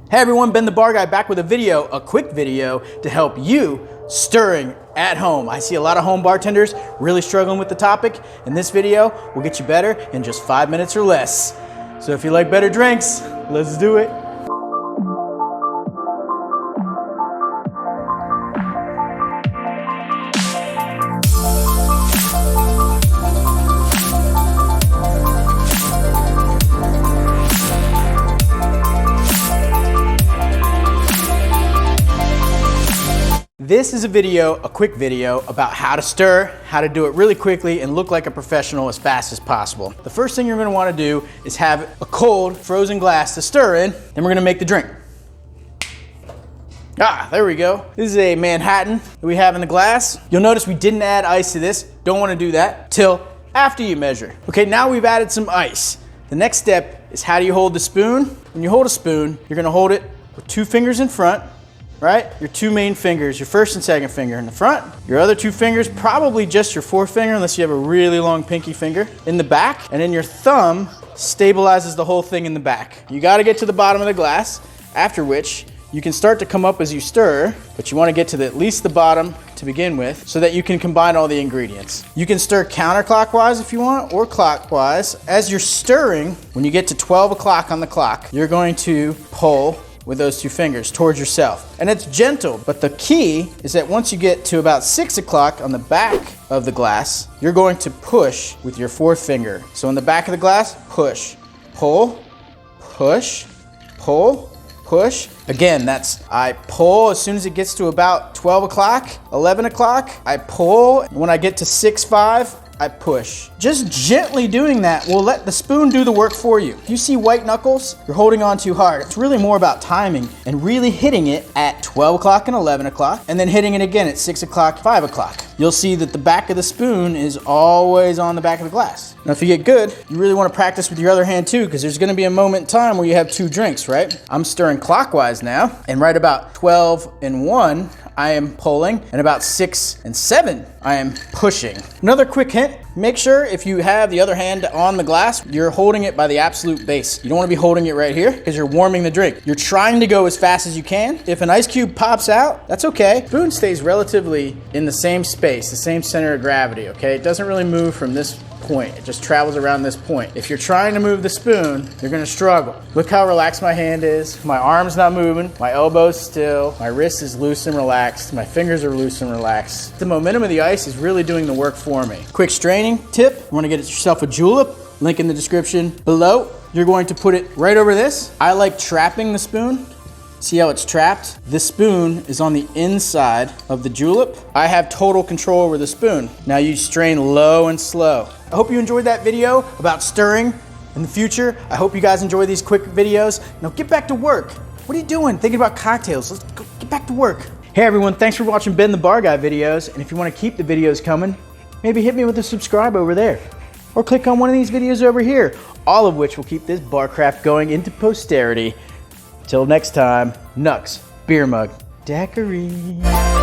Hey everyone, Ben the Bar Guy back with a quick video to help you stirring at home. I see a lot of home bartenders really struggling with the topic, and this video will get you better in just 5 minutes or less. So if you like better drinks, let's do it. This is a quick video about how to stir, how to do it really quickly and look like a professional as fast as possible. The first thing you're gonna wanna do is have a cold, frozen glass to stir in, then we're gonna make the drink. There we go. This is a Manhattan that we have in the glass. You'll notice we didn't add ice to this. Don't wanna do that till after you measure. Okay, now we've added some ice. The next step is how do you hold the spoon? When you hold a spoon, you're gonna hold it with 2 fingers in front, right? Your 2 main fingers, your first and second finger in the front. Your other 2 fingers, probably just your forefinger unless you have a really long pinky finger, in the back. And then your thumb stabilizes the whole thing in the back. You gotta get to the bottom of the glass, after which you can start to come up as you stir, but you wanna get to at least the bottom to begin with so that you can combine all the ingredients. You can stir counterclockwise if you want, or clockwise. As you're stirring, when you get to 12 o'clock on the clock, you're going to pull with those 2 fingers towards yourself. And it's gentle, but the key is that once you get to about 6 o'clock on the back of the glass, you're going to push with your 4th finger. So on the back of the glass, push, pull, push, pull, push. Again, that's I pull as soon as it gets to about 12 o'clock, 11 o'clock, I pull. When I get to 6:05, I push. Just gently doing that will let the spoon do the work for you. You see white knuckles? You're holding on too hard. It's really more about timing and really hitting it at 12 o'clock and 11 o'clock, and then hitting it again at 6 o'clock, 5 o'clock. You'll see that the back of the spoon is always on the back of the glass. Now, if you get good, you really want to practice with your other hand too, because there's going to be a moment in time where you have 2 drinks, right? I'm stirring clockwise now, and right about 12 and 1, I am pulling, and about 6 and 7, I am pushing. Another quick hint, make sure if you have the other hand on the glass, you're holding it by the absolute base. You don't wanna be holding it right here because you're warming the drink. You're trying to go as fast as you can. If an ice cube pops out, that's okay. Spoon stays relatively in the same space, the same center of gravity, okay? It doesn't really move from this point. It just travels around this point. If you're trying to move the spoon, you're gonna struggle. Look how relaxed my hand is. My arm's not moving, my elbow's still, my wrist is loose and relaxed, my fingers are loose and relaxed. The momentum of the ice is really doing the work for me. Quick straining tip, you wanna get yourself a julep, link in the description below. You're going to put it right over this. I like trapping the spoon. See how it's trapped? This spoon is on the inside of the julep. I have total control over the spoon. Now you strain low and slow. I hope you enjoyed that video about stirring in the future. I hope you guys enjoy these quick videos. Now get back to work. What are you doing? Thinking about cocktails. Let's go, get back to work. Hey everyone, thanks for watching Ben the Bar Guy videos. And if you want to keep the videos coming, maybe hit me with a subscribe over there. Or click on one of these videos over here. All of which will keep this bar craft going into posterity. Till next time, Nux, beer mug, daiquiri.